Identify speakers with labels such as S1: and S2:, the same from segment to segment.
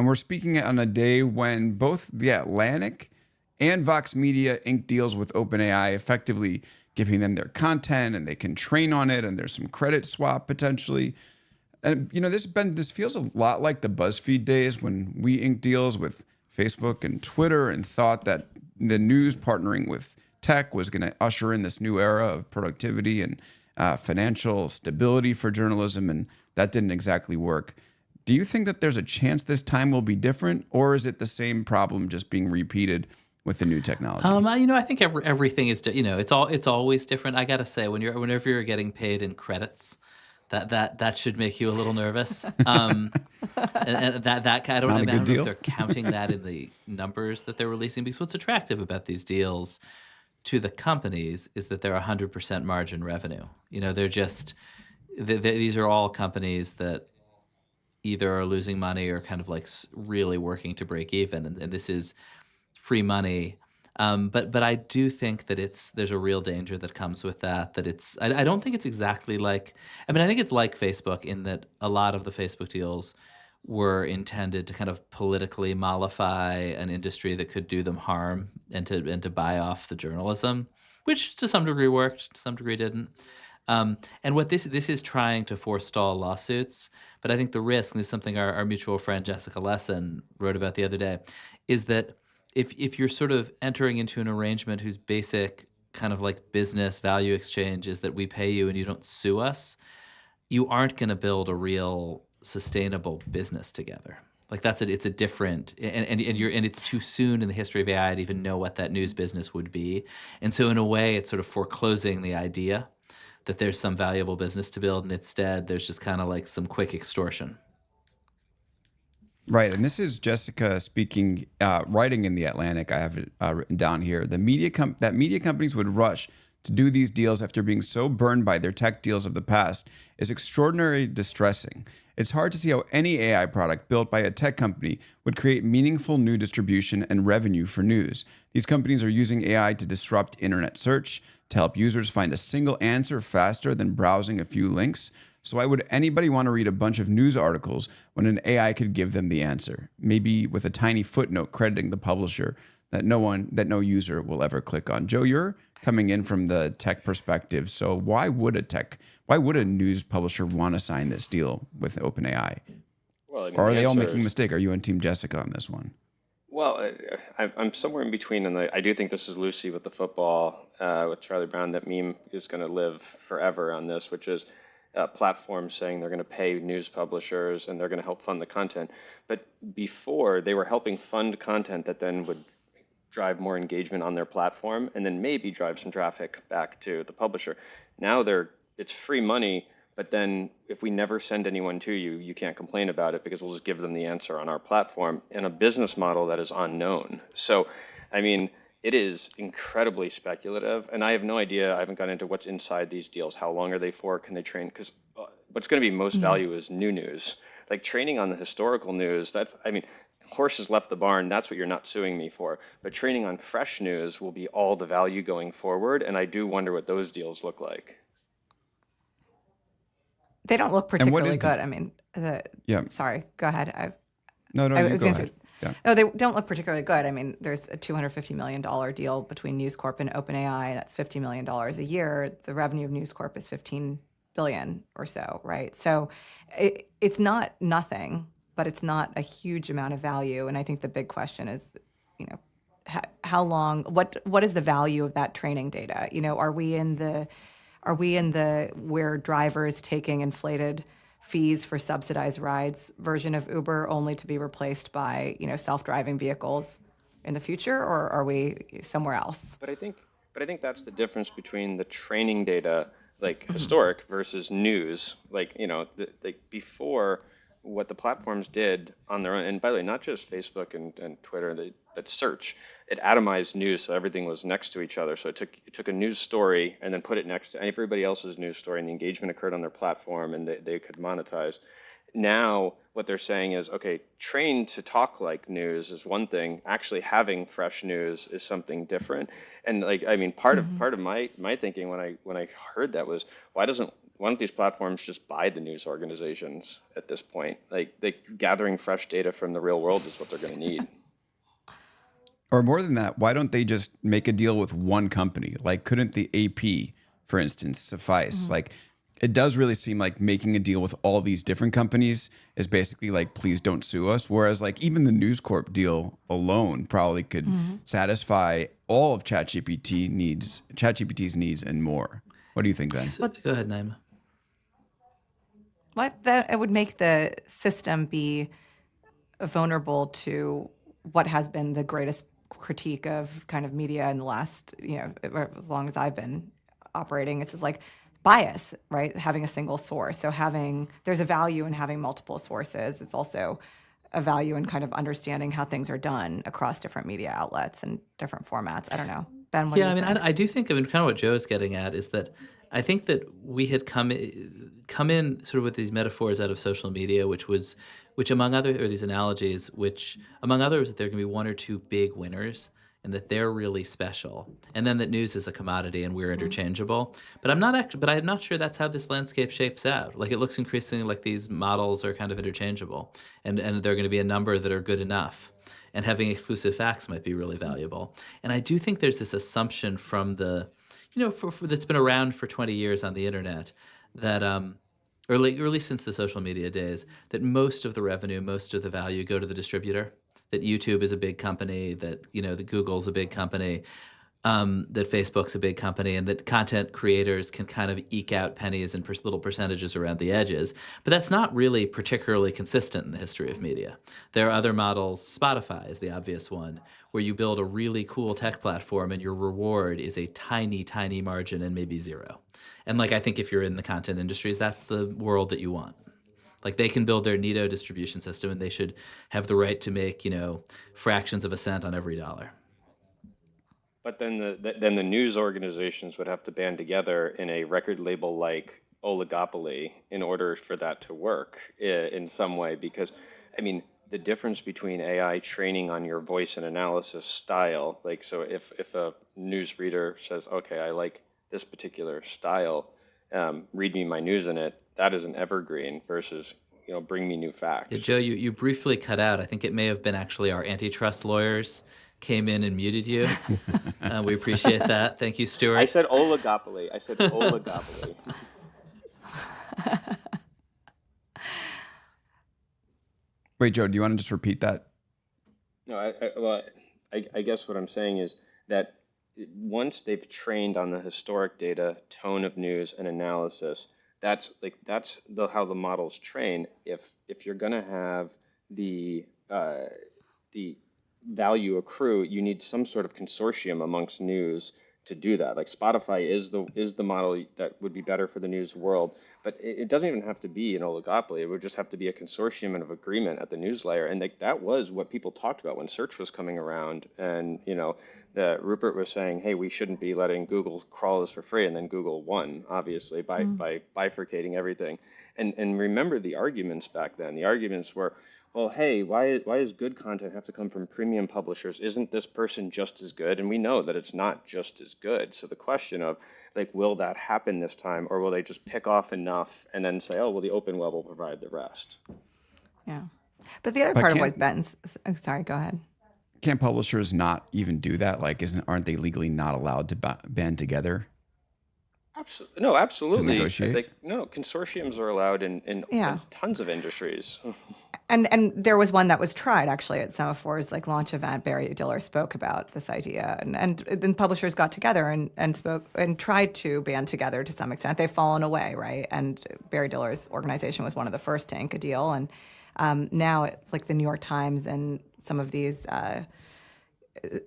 S1: And we're speaking on a day when both The Atlantic and Vox Media ink deals with OpenAI, effectively giving them their content and they can train on it, and there's some credit swap potentially. And this feels a lot like the BuzzFeed days when we inked deals with Facebook and Twitter and thought that the news partnering with tech was going to usher in this new era of productivity and financial stability for journalism, and that didn't exactly work. Do you think that there's a chance this time will be different, or is it the same problem just being repeated with the new technology?
S2: I think everything is, it's always different. I gotta say, whenever you're getting paid in credits, that should make you a little nervous. And that I
S1: It's
S2: don't
S1: not a good
S2: know if
S1: deal.
S2: they're counting that in the numbers that they're releasing. Because what's attractive about these deals to the companies is that they're 100% margin revenue. They're just these are all companies that either are losing money or kind of like really working to break even, and this is free money. But I do think that there's a real danger that comes with that. I don't think it's exactly like, I think it's like Facebook in that a lot of the Facebook deals were intended to kind of politically mollify an industry that could do them harm, and to buy off the journalism, which to some degree worked, to some degree didn't. And what this is trying to forestall lawsuits, but I think the risk, and this is something our mutual friend Jessica Lesson wrote about the other day, is that if you're sort of entering into an arrangement whose basic kind of like business value exchange is that we pay you and you don't sue us, you aren't going to build a real sustainable business together. Like it's a different, and it's too soon in the history of AI to even know what that news business would be. And so in a way, it's sort of foreclosing the idea that there's some valuable business to build, and instead there's just kind of like some quick extortion.
S1: Right, and this is Jessica speaking, writing in The Atlantic. I have it written down here. That media companies would rush to do these deals after being so burned by their tech deals of the past is extraordinarily distressing. It's hard to see how any AI product built by a tech company would create meaningful new distribution and revenue for news. These companies are using AI to disrupt internet search, to help users find a single answer faster than browsing a few links. So why would anybody want to read a bunch of news articles when an AI could give them the answer? Maybe with a tiny footnote crediting the publisher that no user will ever click on. Joe, you're coming in from the tech perspective. So why would a news publisher want to sign this deal with OpenAI?
S3: Well, I mean,
S1: Or are
S3: the
S1: they all
S3: answer
S1: making a
S3: is,
S1: mistake? Are you on Team Jessica on this one?
S3: well, I'm somewhere in between, and I do think this is Lucy with the football, with Charlie Brown. That meme is going to live forever on this, which is platforms saying they're going to pay news publishers and they're going to help fund the content. But before, they were helping fund content that then would drive more engagement on their platform and then maybe drive some traffic back to the publisher. Now it's free money, but then if we never send anyone to you, you can't complain about it because we'll just give them the answer on our platform in a business model that is unknown. So, I mean, it is incredibly speculative, and I have no idea. I haven't gotten into what's inside these deals. How long are they for? Can they train? Because what's going to be most
S4: Yeah.
S3: value is new news. Like training on the historical news, I mean, horses left the barn, that's what you're not suing me for. But training on fresh news will be all the value going forward, and I do wonder what those deals look like.
S4: They don't look
S1: And what
S4: particularly
S1: is the
S4: good. I mean,
S1: yeah?
S4: sorry, go ahead.
S1: No,
S4: I
S1: you
S4: was
S1: go
S4: going to
S1: ahead.
S4: say,
S1: Yeah.
S4: no, they don't look particularly good. I mean, there's a $250 million deal between News Corp and OpenAI. That's $50 million a year. The revenue of News Corp is 15 billion or so, right? So it's not nothing, but it's not a huge amount of value. And I think the big question is, you know, how long, what is the value of that training data? Are we in the where drivers taking inflated fees for subsidized rides version of Uber only to be replaced by, self-driving vehicles in the future, or are we somewhere else?
S3: But I think, but I think that's the difference between the training data, like
S4: Mhm.
S3: historic versus news. Like, before what the platforms did on their own, and by the way, not just Facebook and Twitter, but search, it atomized news, so everything was next to each other. So it took a news story and then put it next to everybody else's news story, and the engagement occurred on their platform, and they could monetize. Now what they're saying is, okay, trained to talk like news is one thing. Actually having fresh news is something different. And like, I mean, part of
S4: Mhm.
S3: part of my thinking when I heard that was, why doesn't why don't these platforms just buy the news organizations at this point? Like, gathering fresh data from the real world is what they're going to need.
S1: Or more than that, why don't they just make a deal with one company? Like, couldn't the AP, for instance, suffice? Like, it does really seem like making a deal with all these different companies is basically like, please don't sue us. Whereas, like, even the News Corp deal alone probably could satisfy all of ChatGPT's needs and more. What do you think, Ben?
S2: Go ahead, Nayeema.
S4: It would make the system be vulnerable to what has been the greatest critique of kind of media in the last, as long as I've been operating. It's just like bias, right? Having a single source. So there's a value in having multiple sources. It's also a value in kind of understanding how things are done across different media outlets and different formats. I don't know. Ben, what do you think?
S2: I do think, kind of what Joe is getting at is that I think that we had come in sort of with these metaphors out of social media, which among other, or these analogies, which among others, that there can be one or two big winners and that they're really special, and then that news is a commodity and we're interchangeable. But I'm not sure that's how this landscape shapes out. Like, it looks increasingly like these models are kind of interchangeable, and there are going to be a number that are good enough. And having exclusive facts might be really valuable. And I do think there's this assumption from that's been around for 20 years on the internet that, or at least since the social media days, that most of the revenue, most of the value go to the distributor. That YouTube is a big company, that that Google's a big company, that Facebook's a big company, and that content creators can kind of eke out pennies and little percentages around the edges. But that's not really particularly consistent in the history of media. There are other models. Spotify is the obvious one, where you build a really cool tech platform and your reward is a tiny, tiny margin and maybe zero. And I think if you're in the content industries, that's the world that you want. Like, they can build their Nito distribution system and they should have the right to make, fractions of a cent on every dollar.
S3: But then the news organizations would have to band together in a record label like oligopoly in order for that to work in some way. Because, the difference between AI training on your voice and analysis style, so if a news reader says, okay, I like this particular style, read me my news in it, that is an evergreen versus, bring me new facts.
S2: Yeah, Joe, you briefly cut out. I think it may have been actually our antitrust lawyers came in and muted you. We appreciate that. Thank you, Stuart.
S3: I said oligopoly.
S1: Wait, Joe, do you want to just repeat that?
S3: No, I guess what I'm saying is that once they've trained on the historic data, tone of news, and analysis, that's how the models train. If you're going to have the value accrue, you need some sort of consortium amongst news to do that. Like, Spotify is the model that would be better for the news world, but it doesn't even have to be an oligopoly. It would just have to be a consortium of agreement at the news layer, and that was what people talked about when search was coming around. And that Rupert was saying, hey, we shouldn't be letting Google crawl this for free, and then Google won, obviously, by bifurcating everything. And remember the arguments back then. The arguments were, well, hey, why does good content have to come from premium publishers? Isn't this person just as good? And we know that it's not just as good. So the question of, will that happen this time, or will they just pick off enough and then say, oh, well, the open web will provide the rest?
S4: Yeah. But the other part of what Ben's, sorry, go ahead.
S1: Can't publishers not even do that? Aren't they legally not allowed to band together?
S3: No, absolutely.
S1: To negotiate?
S3: No, consortiums are allowed in tons of industries.
S4: And there was one that was tried actually at Semaphor's launch event. Barry Diller spoke about this idea, and then publishers got together and spoke and tried to band together to some extent. They've fallen away, right? And Barry Diller's organization was one of the first to ink a deal, and now it's like the New York Times and some of these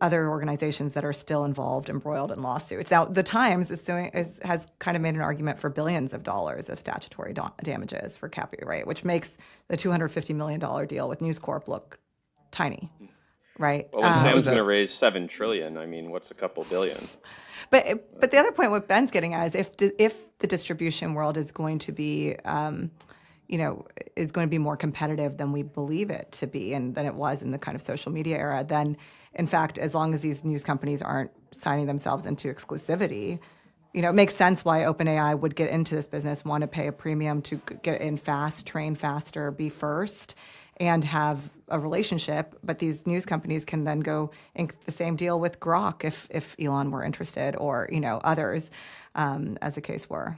S4: other organizations that are still involved, embroiled in lawsuits. Now, the Times has kind of made an argument for billions of dollars of statutory damages for copyright, which makes the $250 million deal with News Corp look tiny, right?
S3: Well, when Sam's going to raise $7 trillion, what's a couple billion?
S4: But the other point, what Ben's getting at, is if the distribution world is going to be is going to be more competitive than we believe it to be, and than it was in the kind of social media era, then, in fact, as long as these news companies aren't signing themselves into exclusivity, it makes sense why OpenAI would get into this business, want to pay a premium to get in fast, train faster, be first, and have a relationship. But these news companies can then go ink the same deal with Grok if Elon were interested, or others, as the case were.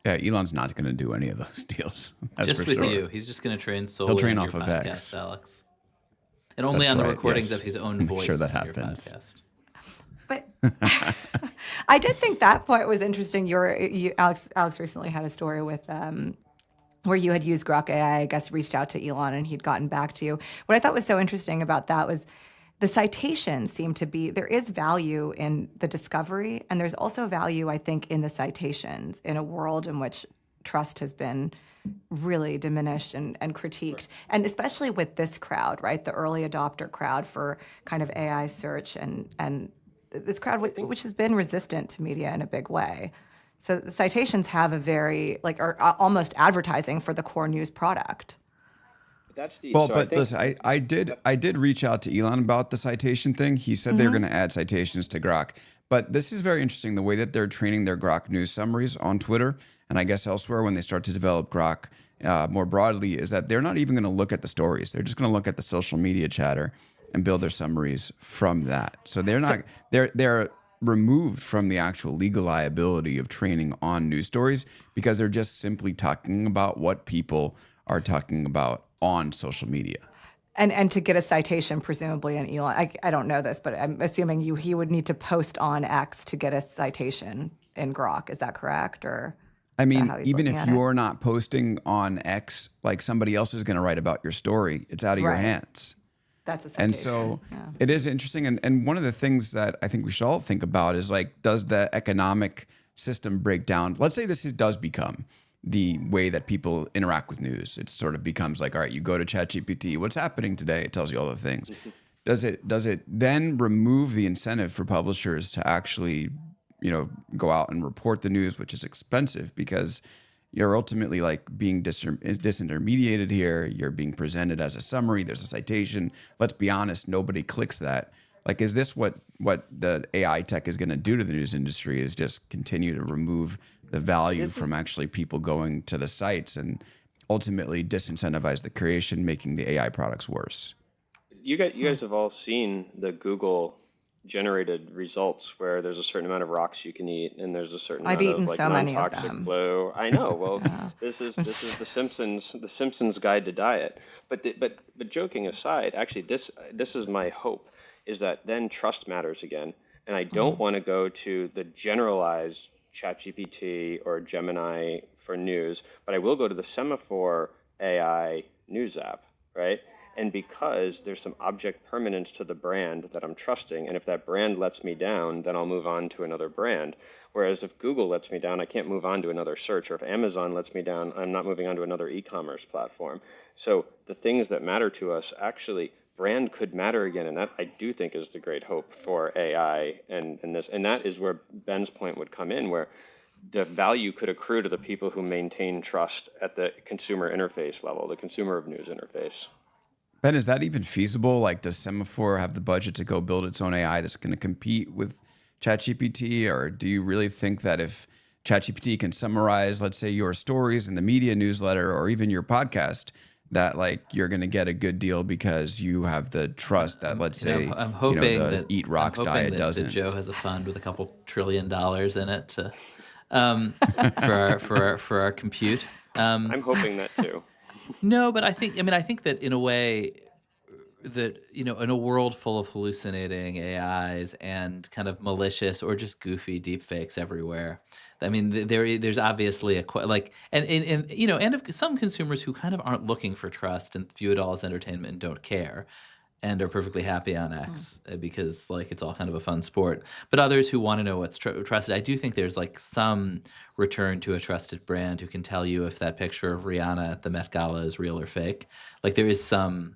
S1: Yeah, Elon's not going to do any of those deals. That's
S2: Just
S1: for
S2: with
S1: sure.
S2: you. He's just going to train
S1: He'll
S2: solely
S1: train
S2: on
S1: off
S2: your
S1: of
S2: podcast,
S1: X.
S2: Alex. And only
S1: That's
S2: on the
S1: right,
S2: recordings
S1: yes.
S2: of his own
S1: Make
S2: voice
S1: sure that
S2: in your
S1: happens.
S2: podcast.
S4: But I did think that point was interesting. Alex recently had a story with where you had used Grok AI, I guess, reached out to Elon and he'd gotten back to you. What I thought was so interesting about that was the citations seem to be, there is value in the discovery, and there's also value, I think, in the citations in a world in which trust has been really diminished and critiqued. And especially with this crowd, right? The early adopter crowd for kind of AI search and this crowd, which has been resistant to media in a big way. So the citations have a very, are almost advertising for the core news product.
S3: That's the
S1: Well,
S3: so
S1: but
S3: I think
S1: listen, I did reach out to Elon about the citation thing. He said they're going to add citations to Grok. But this is very interesting, the way that they're training their Grok news summaries on Twitter, and I guess elsewhere when they start to develop Grok more broadly, is that they're not even going to look at the stories. They're just going to look at the social media chatter and build their summaries from that. So they're removed from the actual legal liability of training on news stories because they're just simply talking about what people are talking about on social media.
S4: And to get a citation, presumably in Elon, I don't know this, but I'm assuming he would need to post on X to get a citation in Grok. Is that correct? Or
S1: I
S4: is that
S1: mean,
S4: how he's
S1: even
S4: looking
S1: if
S4: at it?
S1: you're not posting on X, like somebody else is going to write about your story, it's out of your
S4: Right.
S1: hands.
S4: That's a citation.
S1: And so
S4: yeah.
S1: it is interesting. And one of the things that I think we should all think about is like, does the economic system break down? Let's say does become the way that people interact with news. It sort of becomes like, all right, you go to ChatGPT, what's happening today? It tells you all the things. Does it then remove the incentive for publishers to actually, go out and report the news, which is expensive because you're ultimately like being disintermediated here. You're being presented as a summary. There's a citation. Let's be honest, nobody clicks that. Like, is this what the AI tech is going to do to the news industry? Is just continue to remove the value from actually people going to the sites and ultimately disincentivize the creation, making the AI products worse?
S3: you guys have all seen the Google generated results where there's a certain amount of rocks you can eat and there's a certain
S4: I've
S3: amount
S4: eaten
S3: of like
S4: so many of
S3: non-toxic
S4: them.
S3: blue. I know. Well, this is the Simpsons Guide to Diet. But joking aside, actually this is my hope is that then trust matters again. And I don't want to go to the generalized ChatGPT or Gemini for news, but I will go to the Semaphore AI news app, right? And because there's some object permanence to the brand that I'm trusting, and if that brand lets me down, then I'll move on to another brand. Whereas if Google lets me down, I can't move on to another search, or if Amazon lets me down, I'm not moving on to another e-commerce platform. So the things that matter to us, actually, brand could matter again, and that I do think is the great hope for AI and this, and that is where Ben's point would come in, where the value could accrue to the people who maintain trust at the consumer interface level, the consumer of news interface.
S1: Ben, is that even feasible? Like, does Semaphore have the budget to go build its own AI that's going to compete with ChatGPT? Or do you really think that if ChatGPT can summarize, let's say, your stories in the media newsletter or even your podcast, that like you're going to get a good deal because you have the trust that, let's say,
S2: I'm hoping
S1: the
S2: that
S1: Eat Rocks diet
S2: that
S1: doesn't?
S2: Joe has a fund with a couple $1 trillion in it to, for our compute.
S3: I'm hoping that too.
S2: No, but I think that in a way that, in a world full of hallucinating AIs and kind of malicious or just goofy deepfakes everywhere, I mean, there's obviously and of some consumers who kind of aren't looking for trust and view it all as entertainment and don't care and are perfectly happy on X because like it's all kind of a fun sport. But others who want to know what's trusted, I do think there's like some return to a trusted brand who can tell you if that picture of Rihanna at the Met Gala is real or fake. Like there is some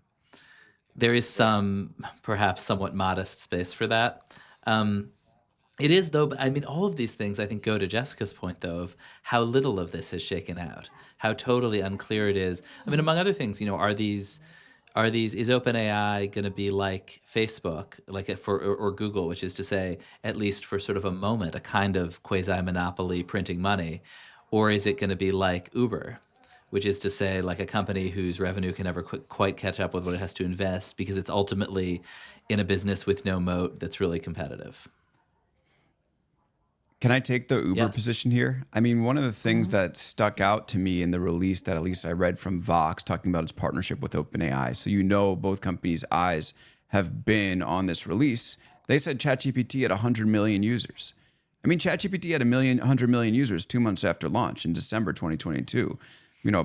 S2: perhaps somewhat modest space for that. It is though, but I mean, all of these things I think go to Jessica's point though of how little of this has shaken out, how totally unclear it is. I mean, among other things, is OpenAI going to be like Facebook, like or Google, which is to say, at least for sort of a moment, a kind of quasi-monopoly printing money, or is it going to be like Uber, which is to say, like a company whose revenue can never quite catch up with what it has to invest because it's ultimately in a business with no moat that's really competitive?
S1: Can I take the Uber
S2: Yes.
S1: position here? I mean, one of the things that stuck out to me in the release that at least I read from Vox talking about its partnership with OpenAI. So both companies' eyes have been on this release. They said ChatGPT had 100 million users. I mean, ChatGPT had 100 million users 2 months after launch in December 2022.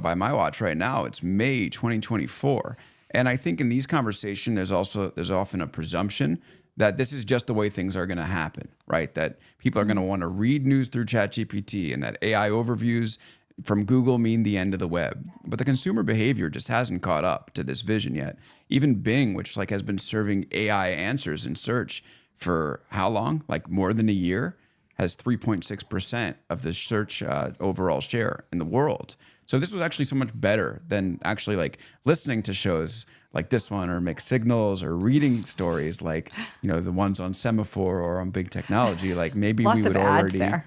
S1: By my watch right now, it's May 2024. And I think in these conversations, there's often a presumption that this is just the way things are going to happen, right? That people are going to want to read news through ChatGPT and that AI overviews from Google mean the end of the web. But the consumer behavior just hasn't caught up to this vision yet. Even Bing, which has been serving AI answers in search for how long? Like more than a year, has 3.6% of the search overall share in the world. So this was actually so much better than actually listening to shows like this one or Mixed Signals or reading stories like, the ones on Semaphore or on Big Technology. Like maybe
S4: Lots
S1: we would
S4: of ads
S1: already.
S4: there.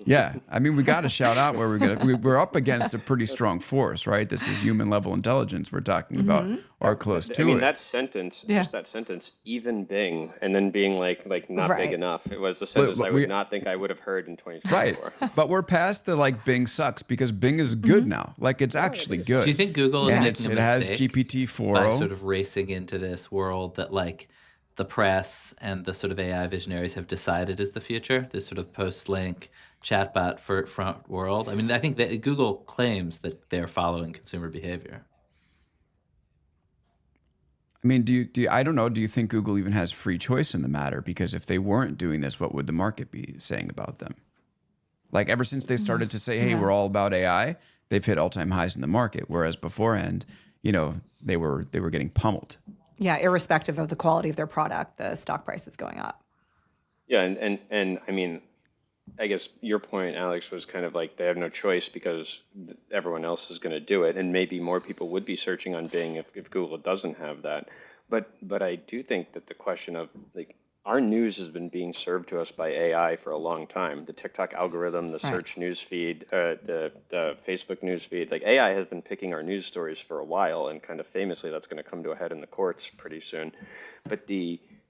S1: Yeah. I mean, we got to shout out where we're up against a pretty strong force, right? This is human level intelligence we're talking about or close to
S3: I mean,
S1: it.
S3: that sentence,
S4: Yeah.
S3: just that sentence, even Bing, and then being like not big
S4: Right.
S3: enough. It was a
S1: But
S3: sentence I
S1: we,
S3: would not think I would have heard in
S1: right.
S3: 2024.
S1: But we're past the Bing sucks because Bing is good now. Like it's actually good.
S2: Do you think Google is
S1: And
S2: making a
S1: it has
S2: mistake
S1: GPT
S2: by
S1: 4.0.
S2: sort of racing into this world that the press and the sort of AI visionaries have decided is the future, this sort of post-link chatbot for front world? I mean, I think that Google claims that they're following consumer behavior.
S1: I mean, I don't know. Do you think Google even has free choice in the matter? Because if they weren't doing this, what would the market be saying about them? Like ever since they started to say, "Hey,
S4: Yeah.
S1: we're all about AI," they've hit all-time highs in the market. Whereas beforehand, they were getting pummeled.
S4: Yeah, irrespective of the quality of their product, the stock price is going up.
S3: Yeah, and I mean, I guess your point, Alex, was kind of like they have no choice because everyone else is going to do it, and maybe more people would be searching on Bing if Google doesn't have that. But I do think that the question of like our news has been being served to us by AI for a long time. The TikTok algorithm, the
S4: Right.
S3: search news feed, the Facebook news feed, like AI has been picking our news stories for a while, and kind of famously, that's going to come to a head in the courts pretty soon. But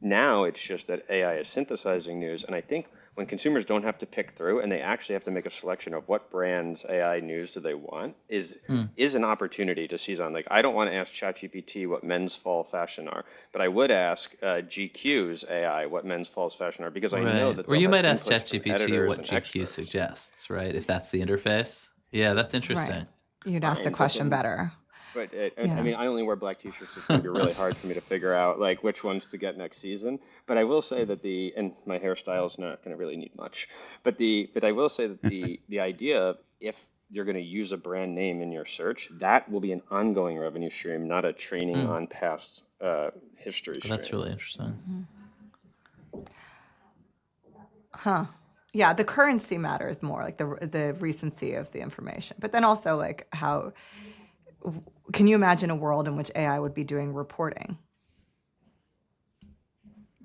S3: now it's just that AI is synthesizing news, and I think when consumers don't have to pick through and they actually have to make a selection of what brands AI news do they want is an opportunity to seize on. Like I don't want to ask ChatGPT what men's fall fashion are, but I would ask GQ's AI what men's fall fashion are because I know
S2: Right.
S3: that
S2: Or
S3: they'll
S2: you
S3: have
S2: might ask
S3: inputs from
S2: ChatGPT
S3: editors
S2: what
S3: and
S2: GQ
S3: experts.
S2: suggests, right? If that's the interface. Yeah, that's
S4: Right.
S2: interesting.
S4: You'd ask the
S3: Fine, but
S4: question
S3: then
S4: better.
S3: but I
S4: Yeah.
S3: mean, I only wear black t-shirts, so it's going to be really hard for me to figure out like which ones to get next season. But I will say that and my hairstyle is not going to really need much. But I will say that the idea of if you're going to use a brand name in your search, that will be an ongoing revenue stream, not a training
S2: Hmm.
S3: on past history
S2: That's
S3: stream.
S2: really interesting.
S4: Huh. Yeah, the currency matters more, like the recency of the information. But then also like how can you imagine a world in which AI would be doing reporting?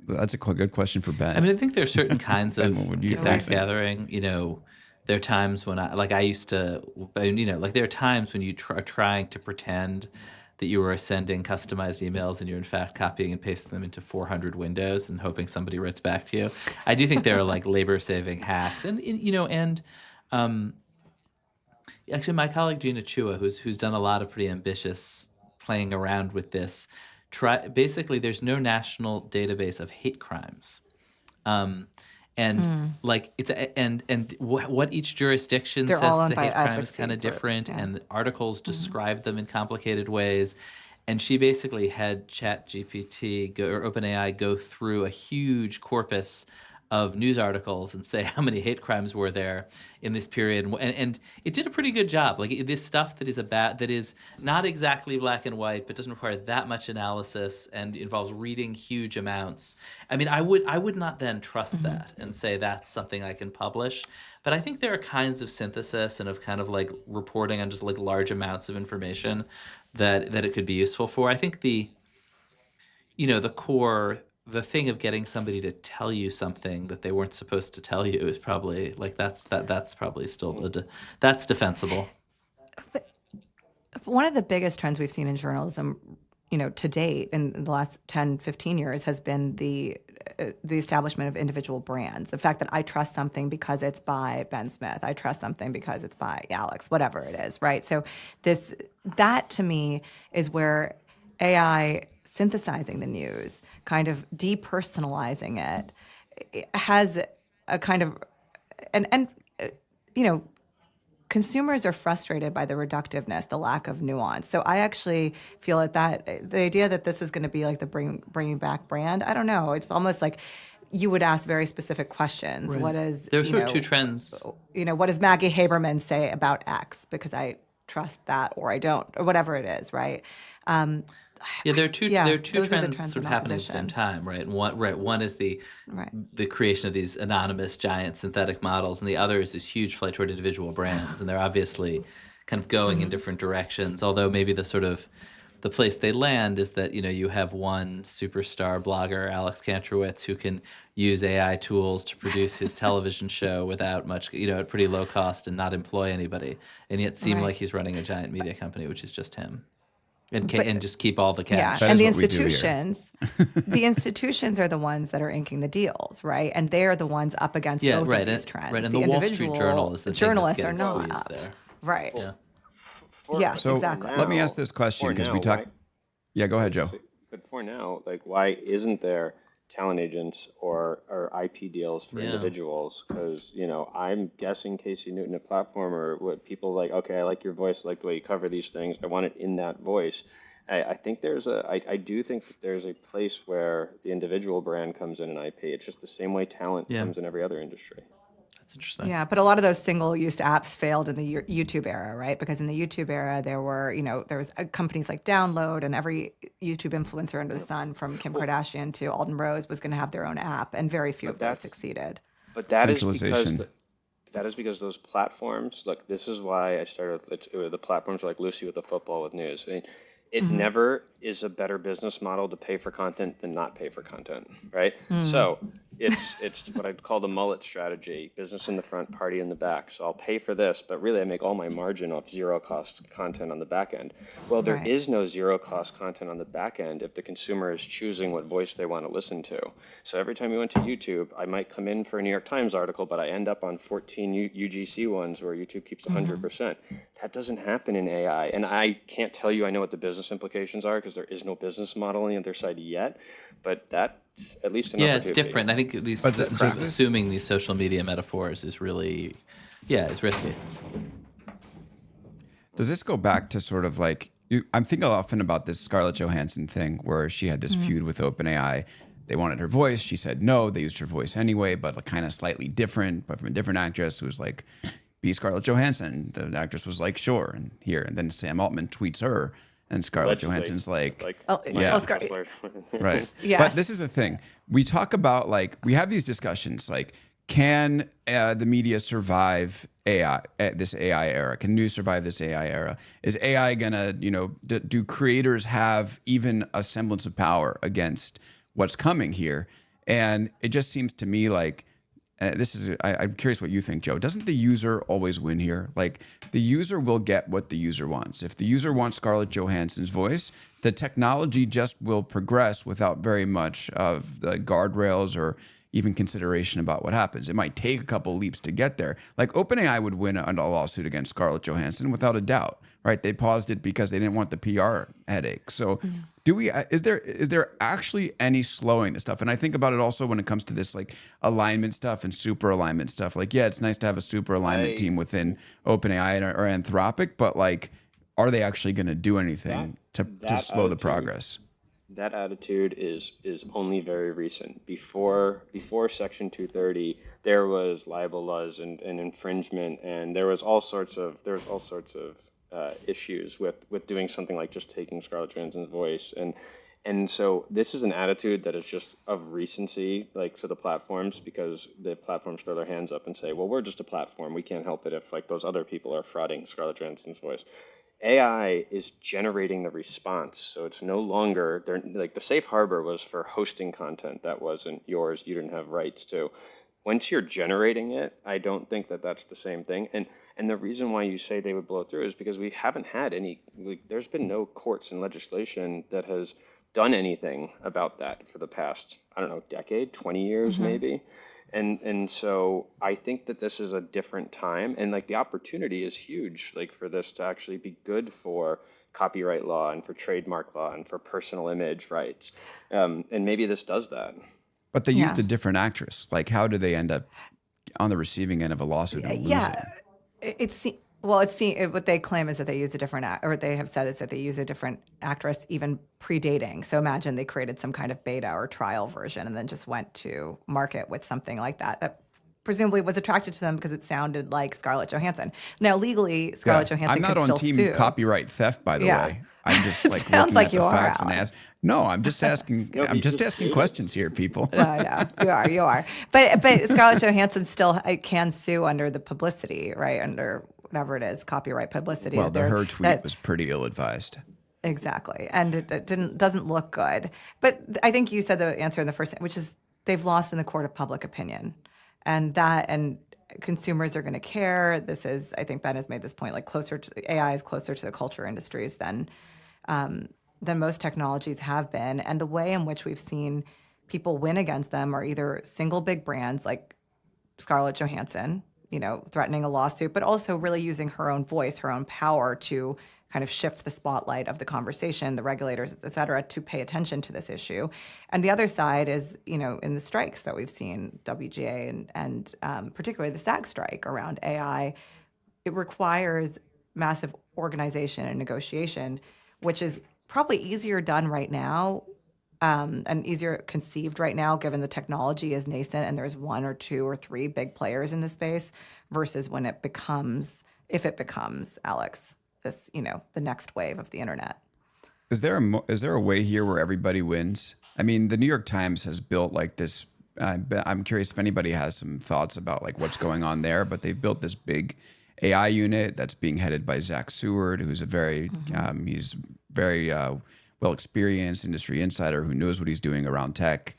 S1: That's a good question for Ben.
S2: I mean, I think there are certain kinds
S1: Ben,
S2: of
S1: what would you
S2: fact
S1: think?
S2: gathering. There are times when I used to, there are times when you are trying to pretend that you are sending customized emails and you're in fact copying and pasting them into 400 windows and hoping somebody writes back to you. I do think there are labor saving hacks, and actually my colleague Gina Chua, who's done a lot of pretty ambitious playing around with this. Basically, there's no national database of hate crimes. Um, and what each jurisdiction
S4: They're all
S2: says is
S4: owned
S2: a
S4: by
S2: hate crime is
S4: advocacy
S2: kind of
S4: groups.
S2: different,
S4: Yeah.
S2: and the articles describe them in complicated ways. And she basically had ChatGPT or OpenAI go through a huge corpus of news articles and say how many hate crimes were there in this period, and it did a pretty good job. Like this stuff that is not exactly black and white, but doesn't require that much analysis and involves reading huge amounts. I mean, I would not then trust that and say that's something I can publish. But I think there are kinds of synthesis and of kind of reporting on just large amounts of information that it could be useful for. I think the thing of getting somebody to tell you something that they weren't supposed to tell you is probably like that's probably still that's defensible.
S4: One of the biggest trends we've seen in journalism, to date in the last 10, 15 years has been the establishment of individual brands. The fact that I trust something because it's by Ben Smith, I trust something because it's by Alex, whatever it is, right? So that to me is where AI synthesizing the news, kind of depersonalizing it has a kind of, and you know, consumers are frustrated by the reductiveness, the lack of nuance. So I actually feel that the idea that this is going to be like the bringing back brand, I don't know. It's almost like you would ask very specific questions.
S2: Right.
S4: What is
S2: There's sort of two trends.
S4: What does Maggie Haberman say about X? Because I trust that, or I don't, or whatever it is, right?
S2: Yeah, there are two
S4: those are the
S2: trends
S4: trends
S2: sort
S4: in
S2: of happening at the same
S4: opposition.
S2: time, right? And one is the creation of these anonymous giant synthetic models, and the other is this huge flight toward individual brands, and they're obviously kind of going in different directions. Although maybe the place they land is that you have one superstar blogger, Alex Kantrowitz, who can use AI tools to produce his television show without much, at pretty low cost and not employ anybody, and yet seem like he's running a giant media company, which is just him. And just keep all the cash.
S1: That
S4: and
S1: is
S4: the
S1: what we do here.
S4: the institutions are the ones that are inking the deals, right? And they are the ones up against both of these trends.
S2: Right, and the Wall Street Journal is the
S4: journalists
S2: thing
S4: are
S2: that's
S4: not
S2: getting squeezed
S4: up.
S2: there.
S4: Right.
S3: For,
S4: Yes,
S1: So
S4: exactly.
S1: let me ask this question because we talked. Yeah, go ahead, Joe.
S3: But for now, like, why isn't there talent agents or IP deals for individuals? Because I'm guessing Casey Newton, a platformer, what people like. Okay, I like your voice, I like the way you cover these things. I want it in that voice. I think I do think that there's a place where the individual brand comes in an IP. It's just the same way talent comes in every other industry.
S2: That's interesting.
S4: Yeah, but a lot of those single-use apps failed in the YouTube era, right? Because in the YouTube era, there was companies like Download, and every YouTube influencer under the sun, from Kim Kardashian to Alden Rose, was going to have their own app, and very few of those succeeded.
S3: But that is because
S1: Centralization.
S3: that is because those platforms, look, this is why I started the platforms like Lucy with the football with news. I mean, it never is a better business model to pay for content than not pay for content, right? So it's what I'd call the mullet strategy: business in the front, party in the back. So I'll pay for this, but really I make all my margin off zero cost content on the back end. Well, there
S4: Right.
S3: is no zero cost content on the back end if the consumer is choosing what voice they want to listen to. So every time you went to YouTube, I might come in for a New York Times article, but I end up on 14 UGC ones where YouTube keeps 100%. That doesn't happen in AI. And I can't tell you I know what the business implications are because there is no business model on the other side yet, but that's at least an
S2: Yeah, it's
S3: opportunity.
S2: different. I think assuming these social media metaphors is really, it's risky.
S1: Does this go back to sort of like I'm thinking often about this Scarlett Johansson thing where she had this feud with OpenAI. They wanted her voice. She said no. They used her voice anyway, but kind of slightly different, but from a different actress who was like, be Scarlett Johansson. The actress was like, sure. And here, and then Sam Altman tweets her, and Scarlett Johansson's like, yeah. Right.
S4: Yes.
S1: But this is the thing. We talk about we have these discussions can the media survive AI, this AI era? Can news survive this AI era? Is AI gonna, do creators have even a semblance of power against what's coming here? And it just seems to me like, I'm curious what you think, Joe. Doesn't the user always win here? Like the user will get what the user wants. If the user wants Scarlett Johansson's voice, the technology just will progress without very much of the guardrails or even consideration about what happens. It might take a couple leaps to get there. Like OpenAI would win a lawsuit against Scarlett Johansson without a doubt, right? They paused it because they didn't want the PR headache. So is there actually any slowing this stuff? And I think about it also when it comes to this alignment stuff and super alignment stuff. It's nice to have a super alignment team within OpenAI or Anthropic, but are they actually going to do anything to slow the progress?
S3: That attitude is only very recent. Before Section 230, there was libel laws and infringement, and there was all sorts of issues with doing something like just taking Scarlett Johansson's voice, and so this is an attitude that is just of recency, for the platforms, because the platforms throw their hands up and say, well, we're just a platform, we can't help it if those other people are frauding Scarlett Johansson's voice. AI is generating the response. So it's no longer, they're like the safe harbor was for hosting content that wasn't yours, you didn't have rights to. Once you're generating it, I don't think that that's the same thing. And the reason why you say they would blow through is because we haven't had any, like, there's been no courts and legislation that has done anything about that for the past, I don't know, decade, 20 years
S4: Hmm.
S3: maybe. And so I think that this is a different time, and like the opportunity is huge, like for this to actually be good for copyright law and for trademark law and for personal image rights. And maybe this does that.
S1: But they used
S4: Yeah.
S1: a different actress. Like, how do they end up on the receiving end of a lawsuit and
S4: Yeah.
S1: losing?
S4: What they claim is that they use a different or what they have said is that they use a different actress even predating. So imagine they created some kind of beta or trial version and then just went to market with something like that presumably was attracted to them because it sounded like Scarlett Johansson. Now legally,
S1: Yeah,
S4: Scarlett
S1: I'm
S4: Johansson
S1: not
S4: could
S1: on
S4: still
S1: team
S4: sue.
S1: copyright theft, by the
S4: Yeah.
S1: way. I'm just
S4: It
S1: like
S4: sounds
S1: looking
S4: like
S1: at
S4: you
S1: the
S4: are,
S1: facts and
S4: Alex.
S1: no, I'm just asking.
S3: No,
S1: I'm
S3: you
S1: just
S3: just
S1: asking
S3: stated.
S1: questions here, people.
S4: I know you are. But Scarlett Johansson still can sue under the publicity, right? Under whatever it is, copyright publicity.
S1: Well,
S4: There
S1: her tweet was pretty ill-advised.
S4: exactly, and it doesn't look good. But I think you said the answer in the first, which is they've lost in the court of public opinion, and consumers are going to care. This is, I think Ben has made this point, like closer to AI is closer to the culture industries than most technologies have been. And the way in which we've seen people win against them are either single big brands like Scarlett Johansson, threatening a lawsuit, but also really using her own voice, her own power to kind of shift the spotlight of the conversation, the regulators, et cetera, to pay attention to this issue. And the other side is, in the strikes that we've seen, WGA and particularly the SAG strike around AI, it requires massive organization and negotiation, which is probably easier done right now and easier conceived right now, given the technology is nascent and there's one or two or three big players in the space, versus when it becomes, if it becomes, Alex, this, the next wave of the internet.
S1: Is there a way here where everybody wins? I mean, the New York Times has built like this. I'm curious if anybody has some thoughts about like what's going on there. But they've built this big AI unit that's being headed by Zach Seward, who's he's very well experienced industry insider who knows what he's doing around tech.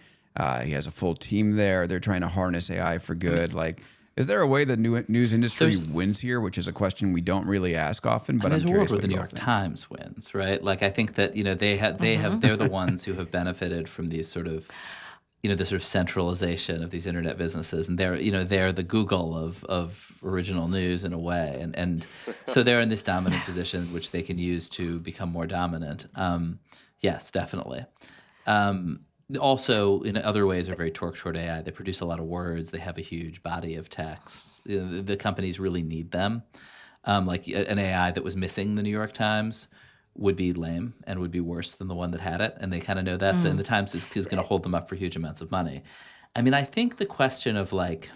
S1: He has a full team there. They're trying to harness AI for good. Like, is there a way the news industry wins here? Which is a question we don't really ask often, but
S2: There's
S1: I'm
S2: a
S1: curious
S2: world where
S1: what
S2: the New
S1: you all
S2: York
S1: think.
S2: Times wins, right? Like I think that they're the ones who have benefited from these sort of the sort of centralization of these internet businesses, and they're the Google of original news in a way, and so they're in this dominant position which they can use to become more dominant. Yes, definitely. Also, in other ways, are very torque toward AI. They produce a lot of words. They have a huge body of text. The companies really need them. Like an AI that was missing the New York Times would be lame and would be worse than the one that had it, and they kind of know that. So, and the Times is going to hold them up for huge amounts of money. I mean, I think the question of like,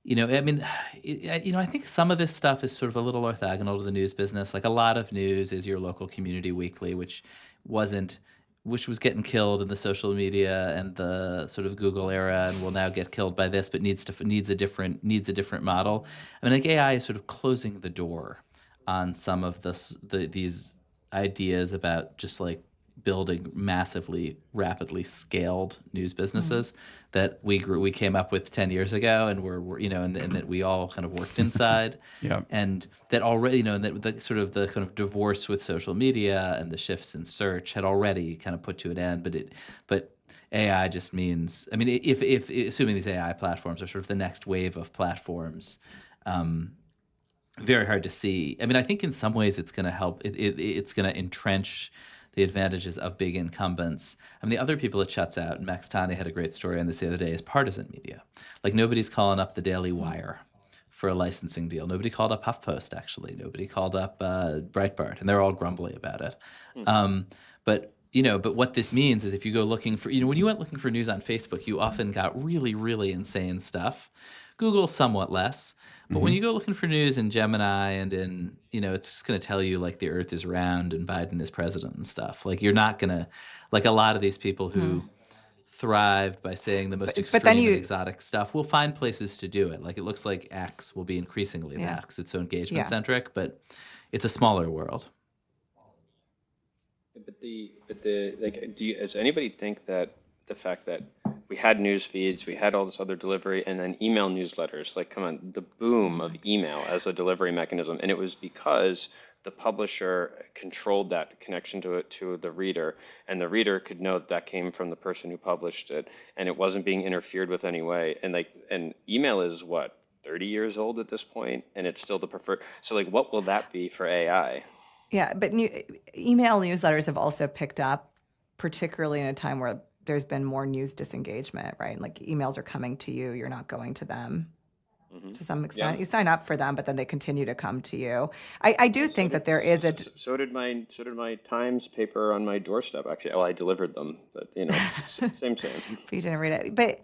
S2: I think some of this stuff is sort of a little orthogonal to the news business. Like a lot of news is your local community weekly, which was getting killed in the social media and the sort of Google era, and will now get killed by this, but needs a different model. I mean, like AI is sort of closing the door on some of these ideas about just like building massively, rapidly scaled news businesses that we came up with 10 years ago, and and that we all kind of worked inside.
S1: Yeah.
S2: And that already, and that the kind of divorce with social media and the shifts in search had already kind of put to an end. But AI just means, I mean, if assuming these AI platforms are sort of the next wave of platforms, very hard to see. I mean, I think in some ways it's going to help. It's going to entrench the advantages of big incumbents. I mean, the other people it shuts out, and Max Tani had a great story on this the other day, is partisan media. Like nobody's calling up the Daily Wire for a licensing deal. Nobody called up HuffPost, actually. Nobody called up Breitbart, and they're all grumbly about it. But what this means is if you go looking for, when you went looking for news on Facebook, you often got really, really insane stuff. Google somewhat less. But when you go looking for news in Gemini and in, it's just going to tell you like the earth is round and Biden is president and stuff. Like you're not going to, like a lot of these people who thrived by saying the most
S4: But then
S2: extreme and exotic stuff will find places to do it. Like it looks like X will be increasingly that because it's so engagement centric. But it's a smaller world.
S3: Does anybody think that the fact that we had news feeds, we had all this other delivery, and then email newsletters, like, come on, the boom of email as a delivery mechanism, and it was because the publisher controlled that connection to it, to the reader, and the reader could know that that came from the person who published it, and it wasn't being interfered with anyway. And email is what, 30 years old at this point, and it's still the preferred. So like, what will that be for AI?
S4: Yeah, but email newsletters have also picked up, particularly in a time where there's been more news disengagement, right? Like emails are coming to you, you're not going to them to some extent.
S3: Yeah.
S4: You sign up for them, but then they continue to come to you. I do think that there is a
S3: So did my Times paper on my doorstep. Actually, well, I delivered them, but same.
S4: you didn't read it. But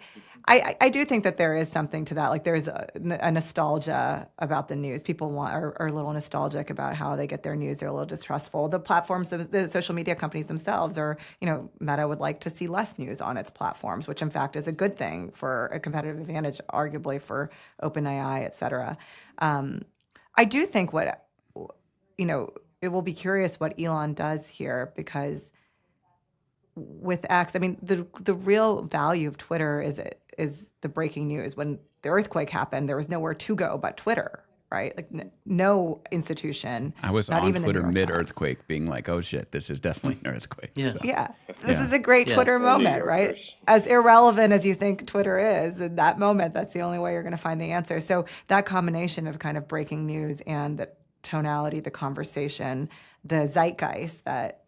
S4: I do think that there is something to that. Like there's a nostalgia about the news. People are a little nostalgic about how they get their news. They're a little distrustful. The platforms, the social media companies themselves are, Meta would like to see less news on its platforms, which in fact is a good thing for a competitive advantage, arguably for OpenAI, et cetera. I do think it will be curious what Elon does here, because with X, I mean, the real value of Twitter is the breaking news. When the earthquake happened, there was nowhere to go but Twitter, right? Like no institution.
S1: I was
S4: not
S1: on
S4: even the
S1: Twitter
S4: New York Times.
S1: mid-earthquake being like, oh shit, this is definitely an earthquake.
S2: Yeah.
S1: So,
S4: Yeah, this
S1: Yeah.
S4: is a great
S2: Yes.
S4: Twitter
S3: New
S4: moment, right?
S3: Yorkers.
S4: As irrelevant as you think Twitter is, in that moment, that's the only way you're going to find the answer. So that combination of kind of breaking news and the tonality, the conversation, the zeitgeist that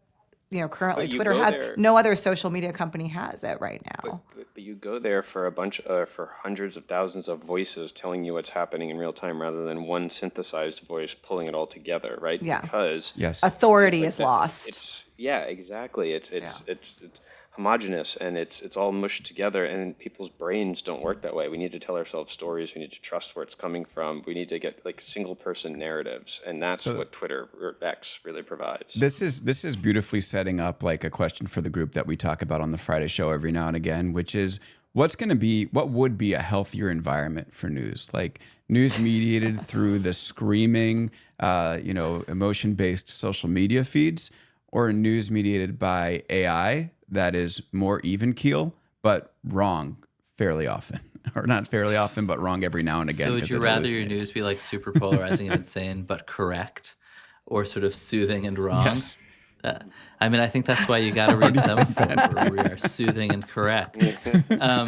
S4: currently
S3: But you
S4: Twitter
S3: go
S4: has,
S3: there-
S4: no other social media company has it right now.
S3: But you go there for for hundreds of thousands of voices telling you what's happening in real time, rather than one synthesized voice pulling it all together, right?
S4: Yeah.
S3: Because
S1: Yes.
S4: Authority
S3: it's
S4: is
S3: like that-
S4: lost.
S3: yeah, exactly. It's homogenous, and it's all mushed together, and people's brains don't work that way. We need to tell ourselves stories. We need to trust where it's coming from. We need to get like single person narratives, and that's what Twitter or X really provides.
S1: This is beautifully setting up like a question for the group that we talk about on the Friday show every now and again, which is what would be a healthier environment for news? Like news mediated through the screaming, emotion-based social media feeds, or news mediated by AI that is more even keel, but wrong fairly often. Or not fairly often, but wrong every now and again.
S2: So would
S1: 'cause
S2: you
S1: it
S2: rather your
S1: hallucinates.
S2: news be like super polarizing and insane, but correct, or sort of soothing and wrong?
S1: Yes.
S2: I mean, I think that's why you got to read Semaphore, where we are soothing and correct. No,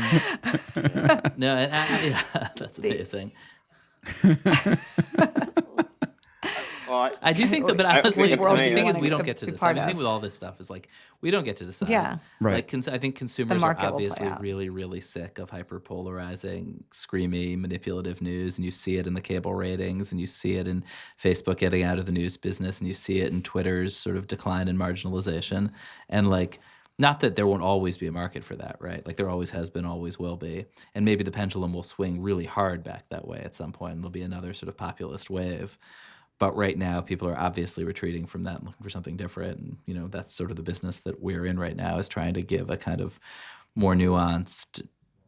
S2: yeah, that's amazing.
S3: Well,
S2: I do think that, but honestly,
S4: Which world
S2: the
S4: do you
S2: thing is
S4: wanna
S2: we don't
S4: be
S2: get to decide.
S4: part
S2: The thing
S4: of?
S2: with all this stuff is like we don't get to decide.
S4: Yeah.
S1: Right.
S2: Like I think consumers are
S4: market will play
S2: obviously
S4: out.
S2: really, really sick of hyperpolarizing, screamy, manipulative news, and you see it in the cable ratings, and you see it in Facebook getting out of the news business, and you see it in Twitter's sort of decline and marginalization, and like. Not that there won't always be a market for that, right? Like there always has been, always will be. And maybe the pendulum will swing really hard back that way at some point, and there'll be another sort of populist wave. But right now, people are obviously retreating from that and looking for something different. And, that's sort of the business that we're in right now, is trying to give a kind of more nuanced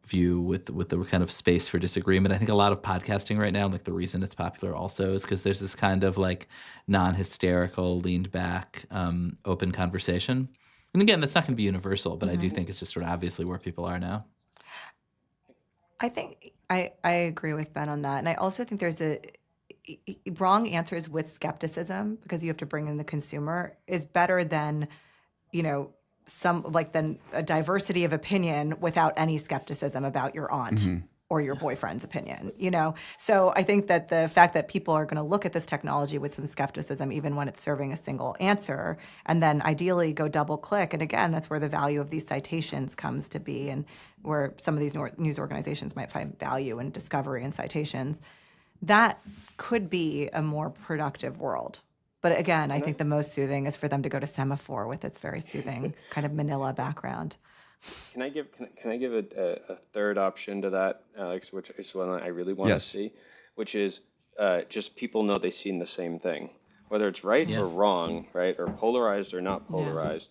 S2: view with the kind of space for disagreement. I think a lot of podcasting right now, like the reason it's popular also is because there's this kind of like non-hysterical, leaned back, open conversation. And again, that's not going to be universal, but I do think it's just sort of obviously where people are now.
S4: I think I agree with Ben on that. And I also think there's wrong answers with skepticism, because you have to bring in the consumer, is better than, than a diversity of opinion without any skepticism about your aunt or your boyfriend's opinion, So I think that the fact that people are going to look at this technology with some skepticism, even when it's serving a single answer, and then ideally go double click. And again, that's where the value of these citations comes to be, and where some of these news organizations might find value in discovery and citations. That could be a more productive world. But again, I think the most soothing is for them to go to Semaphore with its very soothing kind of Manila background.
S3: Can I give a third option to that, Alex, which is one that I really want
S1: Yes.
S3: to see, which is just people know they've seen the same thing, whether it's right or wrong, right, or polarized or not polarized.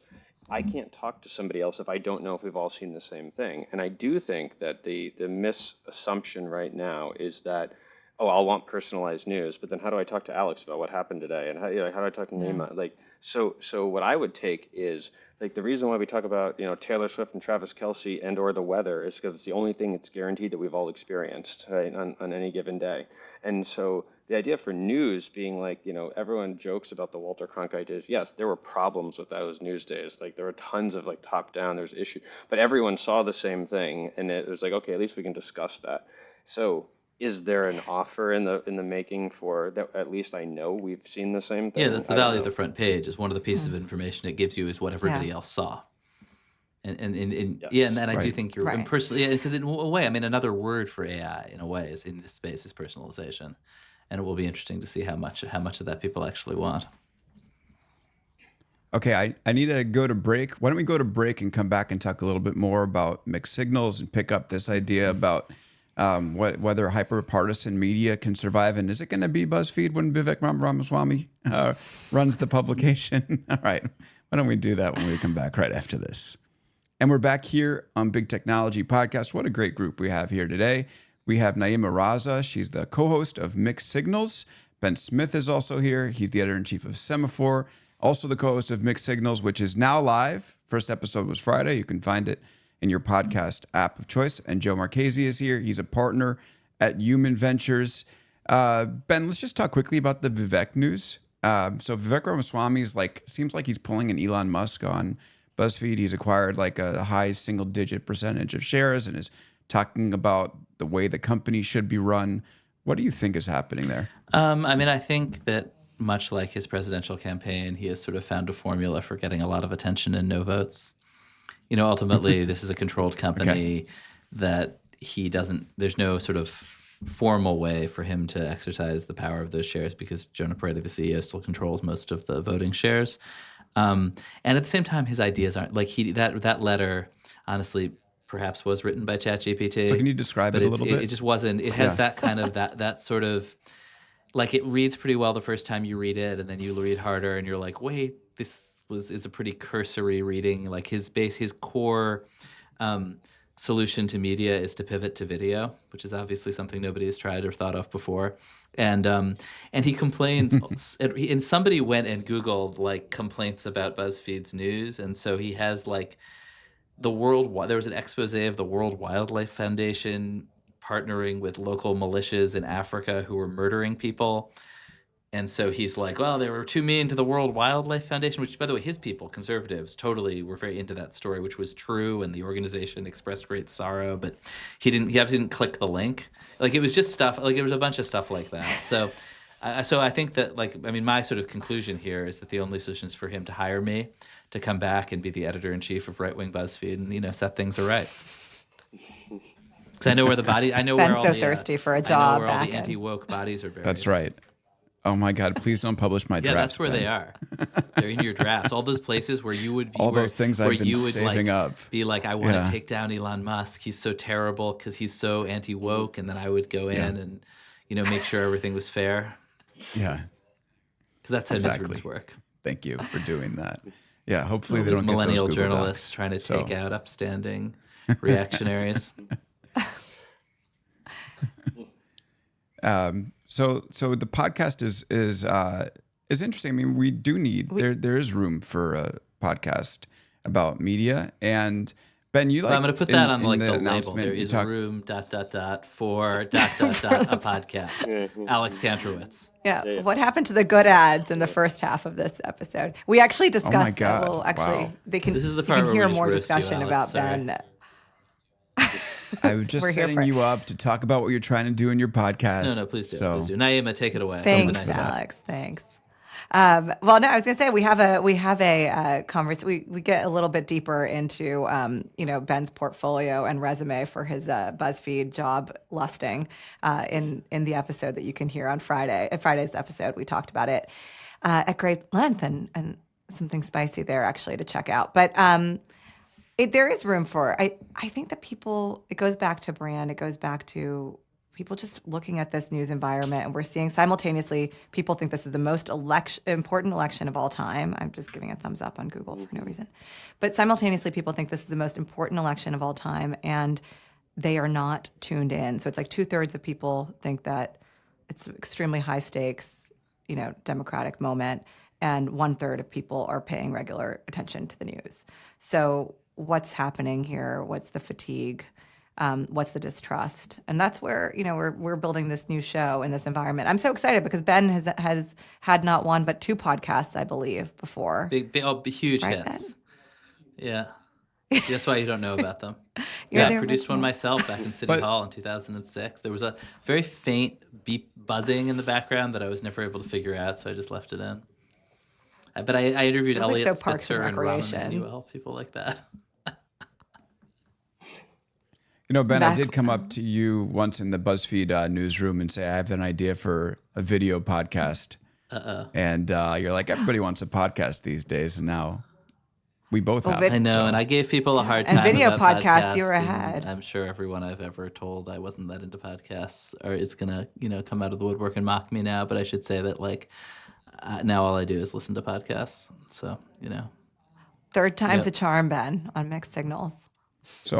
S3: I can't talk to somebody else if I don't know if we've all seen the same thing. And I do think that the misassumption right now is that oh, I'll want personalized news, but then how do I talk to Alex about what happened today? And how, how do I talk to Naeema? Like, so what I would take is like the reason why we talk about, Taylor Swift and Travis Kelce and or the weather is because it's the only thing that's guaranteed that we've all experienced, right, on any given day. And so the idea for news being like, everyone jokes about the Walter Cronkite days. Yes, there were problems with those news days. Like there were tons of like top down, there's issue, but everyone saw the same thing, and it was like, okay, at least we can discuss that. So is there an offer in the making for that? At least I know we've seen the same
S2: Yeah,
S3: thing.
S2: that's the
S3: I don't
S2: value of the
S3: know.
S2: front page is one of the pieces of information it gives you is what
S4: Yeah.
S2: everybody else saw. And yeah, and
S3: Yes.
S2: then I do
S1: Right.
S2: think you're
S4: Right.
S2: personally, yeah, because in a way, I mean, another word for AI in a way is in this space is personalization, and it will be interesting to see how much of that people actually want.
S1: Okay, I need to go to break. Why don't we go to break and come back and talk a little bit more about mixed signals and pick up this idea about whether hyper-partisan media can survive, and is it going to be BuzzFeed when Vivek Ramaswamy runs the publication? All right, why don't we do that when we come back right after this? And we're back here on Big Technology Podcast. What a great group we have here today. We have Nayeema Raza. She's the co-host of Mixed Signals. Ben Smith is also here. He's the editor-in-chief of Semaphore, also the co-host of Mixed Signals, which is now live. First episode was Friday. You can find it in your podcast app of choice. And Joe Marchese is here. He's a partner at Human Ventures. Ben, let's just talk quickly about the Vivek news. So Vivek Ramaswamy seems like he's pulling an Elon Musk on BuzzFeed. He's acquired like a high single-digit percentage of shares and is talking about the way the company should be run. What do you think is happening there?
S2: I mean, I think that much like his presidential campaign, he has sort of found a formula for getting a lot of attention and no votes. Ultimately, this is a controlled company that he doesn't, there's no sort of formal way for him to exercise the power of those shares because Jonah Peretti, the CEO, still controls most of the voting shares. And at the same time, his ideas aren't like that letter, honestly, perhaps was written by ChatGPT.
S1: So can you describe it a little bit?
S2: It just wasn't. It has that kind of that sort of like it reads pretty well the first time you read it, and then you read harder, and you're like, wait, this is a pretty cursory reading. Like his core solution to media is to pivot to video, which is obviously something nobody has tried or thought of before. And he complains, and somebody went and Googled like complaints about BuzzFeed's news, and so he has like there was an expose of the World Wildlife Foundation partnering with local militias in Africa who were murdering people. And so he's like, well, they were too mean to the World Wildlife Foundation, which, by the way, his people, conservatives, totally were very into that story, which was true. And the organization expressed great sorrow, but he obviously didn't click the link. Like, it was just stuff, like, there was a bunch of stuff like that. So I think that, like, I mean, my sort of conclusion here is that the only solution is for him to hire me to come back and be the editor-in-chief of right-wing BuzzFeed and, set things aright. Because I know where the body, I know
S4: Ben's
S2: where all
S4: so
S2: the
S4: thirsty for a
S2: I know
S4: job
S2: where all
S4: back
S2: the
S4: in.
S2: anti-woke bodies are buried.
S1: That's right. Oh my God! Please don't publish my
S2: Yeah,
S1: drafts.
S2: that's where
S1: Ben.
S2: they are. They're in your drafts. All those places where you would be.
S1: All those things
S2: where
S1: I've been
S2: you would
S1: saving
S2: like,
S1: up.
S2: Be like, I want
S1: Yeah.
S2: to take down Elon Musk. He's so terrible because he's so anti-woke. And then I would go in and, make sure everything was fair.
S1: Yeah.
S2: Because that's how
S1: Exactly.
S2: newsrooms work.
S1: Thank you for doing that. Yeah. Hopefully
S2: All
S1: they
S2: these
S1: don't get those
S2: millennial
S1: Google
S2: journalists
S1: Docs.
S2: trying to
S1: So-
S2: take out upstanding reactionaries.
S1: So the podcast is interesting. I mean, we do need there is room for a podcast about media. And Ben, you like
S2: I'm going to put that on like the label.
S1: announcement,
S2: There
S1: you
S2: is
S1: talk-
S2: room ... for ... a podcast. Alex Kantrowitz.
S4: Yeah. What happened to the good ads in the first half of this episode? We actually discussed
S1: God.
S4: that. Well, actually,
S1: Wow.
S4: they can.
S2: This is the
S4: you
S2: part
S4: can
S2: where
S4: hear
S2: we just
S4: more
S2: roast you,
S4: discussion
S2: Alex.
S4: about
S2: Sorry.
S4: Ben.
S1: I was just
S4: We're here
S1: setting
S4: for it.
S1: you up to talk about what you're trying to do in your podcast.
S2: No, please do.
S1: So,
S2: Please do. Nayeema, take it away.
S4: Thanks,
S2: Something nice.
S4: Alex. Thanks. Well, no, I was going to say we have a conversation. We get a little bit deeper into Ben's portfolio and resume for his BuzzFeed job listing in the episode that you can hear on Friday. At Friday's episode, we talked about it at great length and something spicy there actually to check out. But there is room for. I think that people. It goes back to brand. It goes back to people just looking at this news environment, and we're seeing simultaneously people think this is the most important election of all time. I'm just giving a thumbs up on Google for no reason. But simultaneously, people think this is the most important election of all time, and they are not tuned in. So it's like 2/3 of people think that It's extremely high stakes, democratic moment, and 1/3 of people are paying regular attention to the news. So what's happening here? What's the fatigue? What's the distrust? And that's where we're building this new show in this environment. I'm so excited because Ben has had not one but two podcasts, I believe, before.
S2: Big huge
S4: Right,
S2: hits.
S4: Ben?
S2: Yeah. That's why you don't know about them.
S4: You're
S2: Yeah,
S4: the
S2: I produced one
S4: original.
S2: myself back in City
S1: But
S2: Hall in 2006. There was a very faint beep buzzing in the background that I was never able to figure out, so I just left it in. But I interviewed
S4: Feels like
S2: Elliot
S4: so Parks and
S2: Spitzer and Rahm
S4: Recreation.
S2: Emanuel, people like that.
S1: Ben, I
S4: Back,
S1: did come up to you once in the BuzzFeed newsroom and say I have an idea for a video podcast, and you're like, everybody wants a podcast these days, and now we both have.
S2: I know,
S1: so.
S2: and I gave people a hard
S4: And
S2: time
S4: video
S2: about
S4: podcasts, you were
S2: and
S4: ahead.
S2: I'm sure everyone I've ever told I wasn't that into podcasts or is gonna, come out of the woodwork and mock me now. But I should say that now all I do is listen to podcasts. So
S4: Third time's
S2: Yep.
S4: a charm, Ben, on Mixed Signals.
S1: So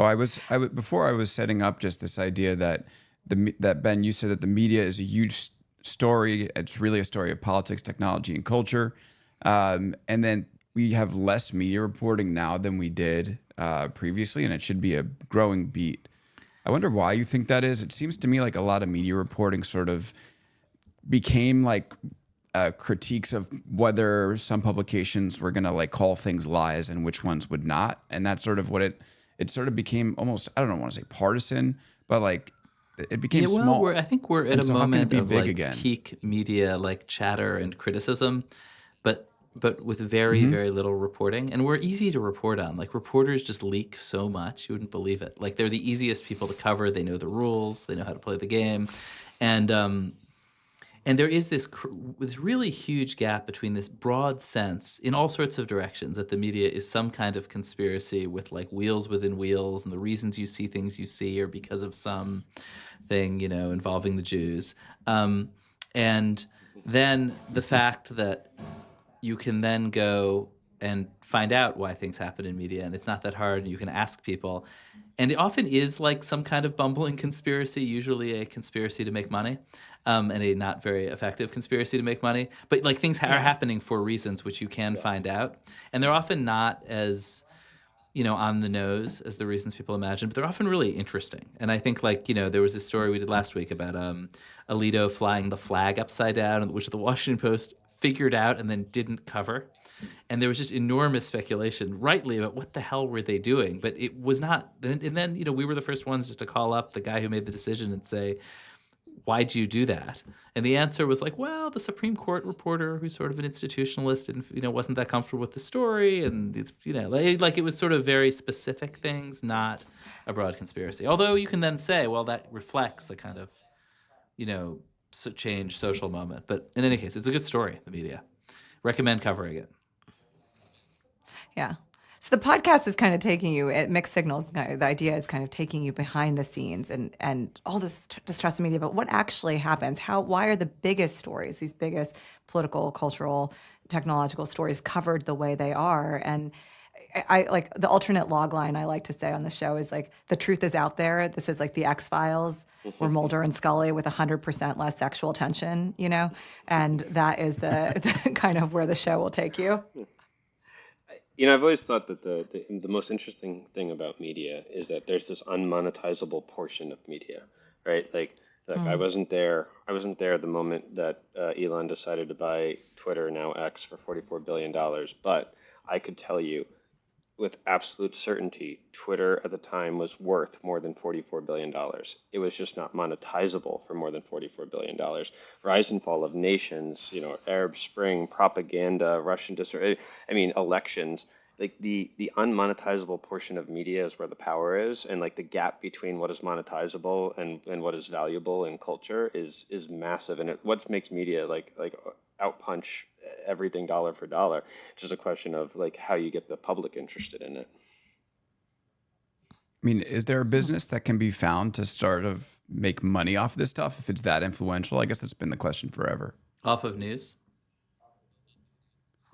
S1: before I was setting up just this idea that that Ben, you said that the media is a huge story. It's really a story of politics, technology, and culture. And then we have less media reporting now than we did previously, and it should be a growing beat. I wonder why you think that is. It seems to me like a lot of media reporting sort of became like critiques of whether some publications were going to call things lies and which ones would not. And that's sort of what it sort of became almost, I don't want to say partisan, but it became small.
S2: I think we're at
S1: And
S2: a
S1: so how can it
S2: moment
S1: be
S2: of
S1: big again?
S2: peak media chatter and criticism, but with very very little reporting, and we're easy to report on. Reporters just leak so much, you wouldn't believe it. They're the easiest people to cover. They know the rules. They know how to play the game, and there is this really huge gap between this broad sense in all sorts of directions that the media is some kind of conspiracy with wheels within wheels, and the reasons you see things you see are because of some thing, involving the Jews. And then the fact that you can then go and find out why things happen in media, and it's not that hard, and you can ask people. And it often is some kind of bumbling conspiracy, usually a conspiracy to make money, and a not very effective conspiracy to make money. But things are happening for reasons which you can find out. And they're often not as, on the nose as the reasons people imagine, but they're often really interesting. And I think there was this story we did last week about Alito flying the flag upside down, which the Washington Post figured out and then didn't cover. And there was just enormous speculation, rightly, about what the hell were they doing. But it was not. And then, we were the first ones just to call up the guy who made the decision and say, why'd you do that? And the answer was well, the Supreme Court reporter, who's sort of an institutionalist, and wasn't that comfortable with the story. And, it was sort of very specific things, not a broad conspiracy. Although you can then say, well, that reflects the kind of, change social moment. But in any case, it's a good story, the media. Recommend covering it.
S4: Yeah. So the podcast is kind of taking you at Mixed Signals. The idea is kind of taking you behind the scenes and all this distrust in media. But what actually happens? Why are the biggest stories, these biggest political, cultural, technological stories covered the way they are? And I like the alternate log line I like to say on the show is the truth is out there. This is the X-Files where Mulder and Scully with 100% less sexual tension, and that is the kind of where the show will take you.
S3: I've always thought that the most interesting thing about media is that there's this unmonetizable portion of media, right? I wasn't there. I wasn't there the moment that Elon decided to buy Twitter, now X, for $44 billion. But I could tell you with absolute certainty, Twitter at the time was worth more than $44 billion. It was just not monetizable for more than $44 billion. Rise and fall of nations, Arab Spring, propaganda, Russian elections. The unmonetizable portion of media is where the power is, and the gap between what is monetizable and what is valuable in culture is massive. And what makes media outpunch everything dollar for dollar. It's just a question of how you get the public interested in it.
S1: I mean, is there a business that can be found to make money off this stuff if it's that influential? I guess that's been the question forever.
S2: Off of news?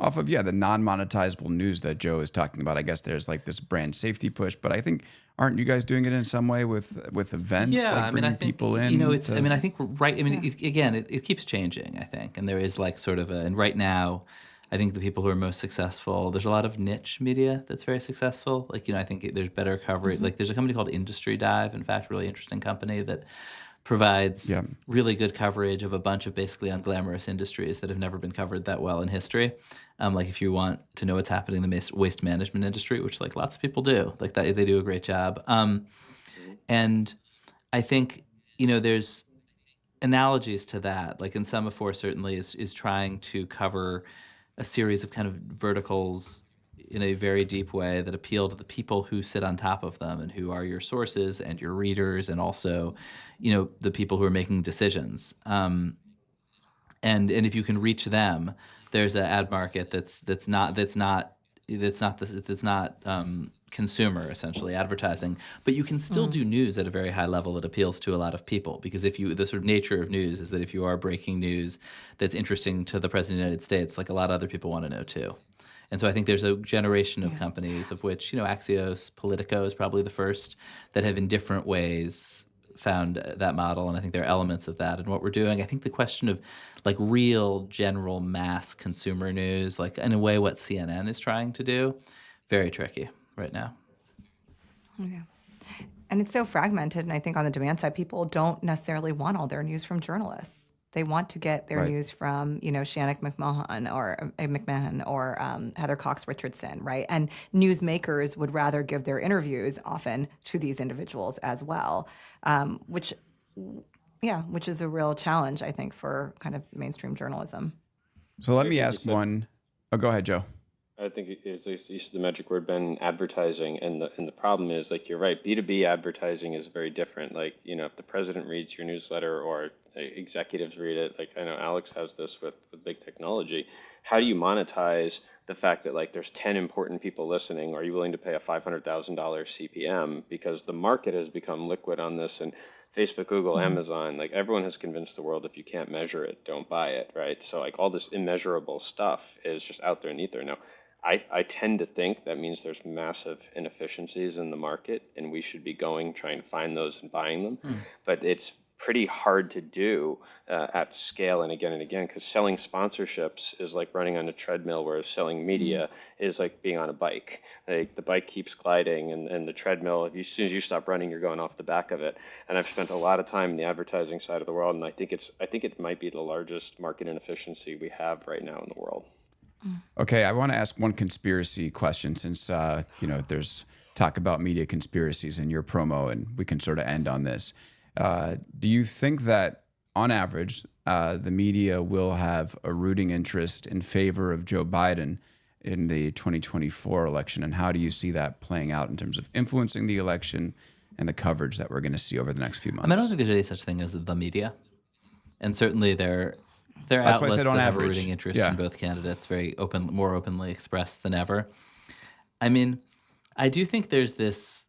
S1: off of the non-monetizable news that Joe is talking about. I guess there's like this brand safety push, but I think aren't you guys doing it in some way with events,
S2: Yeah,
S1: like
S2: I mean, I
S1: bringing
S2: think,
S1: people in?
S2: you know, it's, I
S1: to,
S2: mean, I think, right, I mean, again, it keeps changing, I think. And there is like sort of and right now, I think the people who are most successful, there's a lot of niche media that's very successful. Like, you know, I think there's better coverage. Like, there's a company called Industry Dive, in fact, really interesting company that provides
S1: yeah.
S2: really good coverage of a bunch of basically unglamorous industries that have never been covered that well in history. Like if you want to know what's happening in the waste management industry, which like lots of people do, like that, they do a great job. And I think, you know, there's analogies to that. Like in Semaphore certainly is trying to cover a series of kind of verticals in a very deep way that appeal to the people who sit on top of them and who are your sources and your readers and also, you know, the people who are making decisions. And if you can reach them, there's an ad market that's not consumer essentially advertising, but you can still do news at a very high level that appeals to a lot of people because the sort of nature of news is that if you are breaking news that's interesting to the president of the United States, like a lot of other people want to know too. And so I think there's a generation of companies of which, you know, Axios, Politico is probably the first that have in different ways found that model, and I think there are elements of that in what we're doing. I think the question of like real general mass consumer news, like in a way what CNN is trying to do, very tricky right now.
S4: Yeah. And it's so fragmented. And I think on the demand side, people don't necessarily want all their news from journalists. They want to get their
S1: Right.
S4: news from, you know, Shannon McMahon or Heather Cox Richardson, right? And newsmakers would rather give their interviews often to these individuals as well, which is a real challenge, I think, for kind of mainstream journalism.
S1: So let
S3: I
S1: me
S3: think you
S1: ask
S3: said-
S1: one. Oh, go ahead, Joe.
S3: I think it's the magic word been advertising, and the problem is like you're right. B2B advertising is very different. Like you know, if the president reads your newsletter or executives read it, like I know Alex has this with big technology. How do you monetize the fact that like there's 10 important people listening? Are you willing to pay a $500,000 CPM because the market has become liquid on this and Facebook, Google, Amazon, like everyone has convinced the world if you can't measure it, don't buy it, right? So like all this immeasurable stuff is just out there and ether. Now, I tend to think that means there's massive inefficiencies in the market, and we should be trying to find those and buying them. But it's pretty hard to do at scale and again, because selling sponsorships is like running on a treadmill, whereas selling media is like being on a bike. Like the bike keeps gliding, and the treadmill, as soon as you stop running, you're going off the back of it. And I've spent a lot of time in the advertising side of the world, and I think it might be the largest market inefficiency we have right now in the world.
S1: Okay, I want to ask one conspiracy question since there's talk about media conspiracies in your promo, and we can sort of end on this. Do you think that, on average, the media will have a rooting interest in favor of Joe Biden in the 2024 election, and how do you see that playing out in terms of influencing the election and the coverage that we're going to see over the next few months?
S2: I mean, I don't think there's any such thing as the media, and certainly there are
S1: That's why I
S2: outlets
S1: said on
S2: that have a
S1: average.
S2: rooting interest
S1: Yeah.
S2: in both candidates, more openly expressed than ever. I mean, I do think there's this.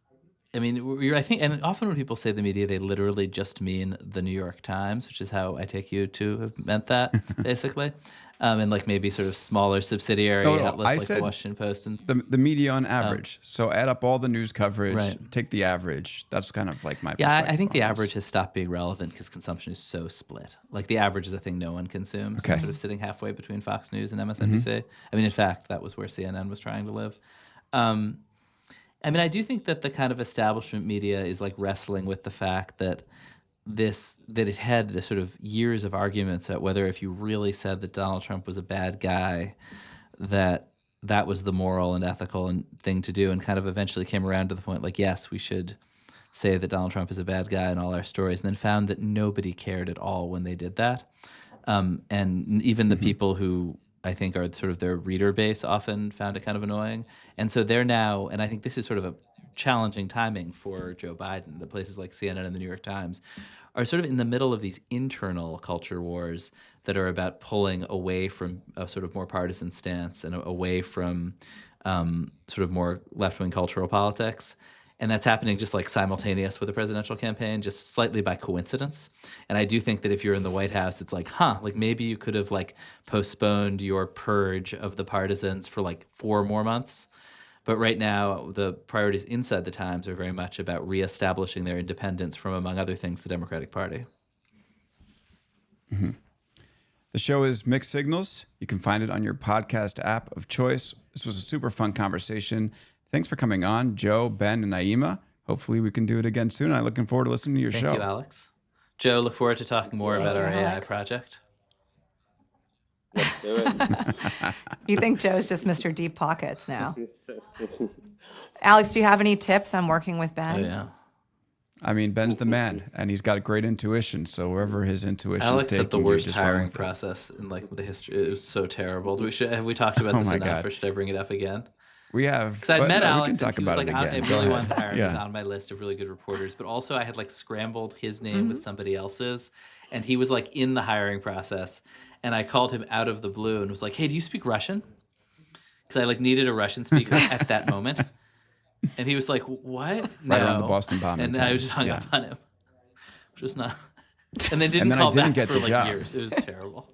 S2: I mean, I think, and often when people say the media, they literally just mean the New York Times, which is how I take you to have meant that, basically, and like maybe sort of smaller subsidiary
S1: No,
S2: outlets
S1: I
S2: like
S1: said
S2: the Washington Post and
S1: the media on average. So add up all the news coverage,
S2: Right.
S1: take the average. That's kind of like my
S2: Yeah,
S1: perspective.
S2: I think the
S1: on this.
S2: average has stopped being relevant because consumption is so split. Like the average is a thing no one consumes,
S1: Okay.
S2: sort of sitting halfway between Fox News and MSNBC. I mean, in fact, that was where CNN was trying to live. I mean, I do think that the kind of establishment media is like wrestling with the fact that it had this sort of years of arguments about whether if you really said that Donald Trump was a bad guy, that was the moral and ethical thing to do, and kind of eventually came around to the point like, yes, we should say that Donald Trump is a bad guy in all our stories, and then found that nobody cared at all when they did that. And even the people who I think are sort of their reader base often found it kind of annoying. And so they're now, and I think this is sort of a challenging timing for Joe Biden, that places like CNN and the New York Times are sort of in the middle of these internal culture wars that are about pulling away from a sort of more partisan stance and away from sort of more left-wing cultural politics. And that's happening just like simultaneous with the presidential campaign, just slightly by coincidence. And I do think that if you're in the White House, it's like, like maybe you could have like postponed your purge of the partisans for like 4 more months. But right now, the priorities inside the Times are very much about reestablishing their independence from, among other things, the Democratic Party.
S1: Mm-hmm. The show is Mixed Signals. You can find it on your podcast app of choice. This was a super fun conversation. Thanks for coming on, Joe, Ben, and Nayeema. Hopefully we can do it again soon. I'm looking forward to listening to your show.
S2: Thank you, Alex. Joe, look forward to talking more about our AI
S4: Alex.
S2: project.
S3: Let's do it.
S4: You think Joe's just Mr. Deep Pockets now? Alex, do you have any tips on working with Ben?
S2: Oh, yeah.
S1: I mean, Ben's the man, and he's got a great intuition. So wherever his intuition's
S2: Alex
S1: taking
S2: had the
S1: you,
S2: worst
S1: just run
S2: hiring
S1: with it.
S2: process in like the history. It was so terrible. Have we talked about this
S1: my
S2: enough,
S1: God.
S2: or should I bring it up again?
S1: We have.
S2: Because I
S1: but
S2: met
S1: no,
S2: Alex,
S1: we can talk
S2: and he was
S1: about
S2: like,
S1: it again.
S2: I
S1: Go
S2: really
S1: ahead.
S2: wanted to hire him. He was
S1: Yeah.
S2: on my list of really good reporters. But also I had like scrambled his name with somebody else's, and he was like in the hiring process. And I called him out of the blue and was like, hey, do you speak Russian? Because I like needed a Russian speaker at that moment. And he was like, what?
S1: Right around the
S2: No.
S1: Boston bombing
S2: And
S1: time.
S2: I just hung
S1: Yeah.
S2: up on him. Which was not. And then didn't
S1: then I
S2: call
S1: didn't
S2: back
S1: get
S2: for
S1: the
S2: like
S1: job.
S2: years. It was terrible.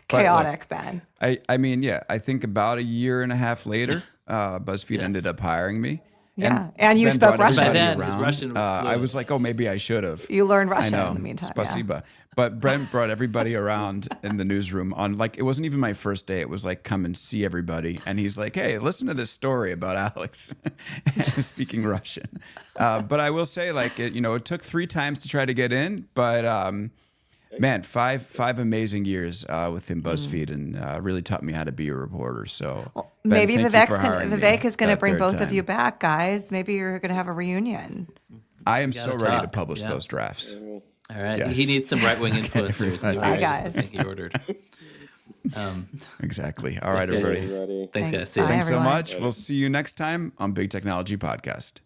S4: Chaotic, Ben.
S1: I mean, yeah, I think about a year and a half later, BuzzFeed
S2: Yes.
S1: ended up hiring me.
S4: Yeah, and you
S1: Ben
S4: spoke
S1: brought
S4: Russian.
S1: everybody
S2: By then, his
S1: around.
S2: Russian was
S1: I
S2: fluent.
S1: was like, oh, maybe I should have.
S4: You learned
S1: I
S4: Russian
S1: know.
S4: in the meantime. Yeah.
S1: Spasiba. But Brent brought everybody around in the newsroom on like, it wasn't even my first day. It was like, come and see everybody. And he's like, hey, listen to this story about Alex speaking Russian. But I will say like, it took 3 times to try to get in, but man, five amazing years with him, BuzzFeed, and really taught me how to be a reporter. So Ben,
S4: Maybe
S1: thank you
S4: Vivek
S1: for hiring me
S4: is going to
S1: that
S4: bring
S1: third
S4: both of
S1: time.
S4: you back, guys. Maybe you're going to have a reunion.
S1: I am so
S2: gotta
S1: ready to
S2: talk.
S1: publish
S2: Yeah.
S1: those drafts.
S2: All right.
S1: Yes.
S2: He needs some right-wing influencers.
S1: everybody.
S2: New
S4: Bye,
S2: York,
S4: guys.
S2: I think he ordered.
S1: Exactly. All right,
S3: Okay,
S1: everybody.
S3: everybody.
S2: Thanks,
S4: Thanks.
S2: guys. See you.
S4: Bye.
S1: Thanks so
S4: everyone.
S1: much. We'll see you next time on Big Technology Podcast.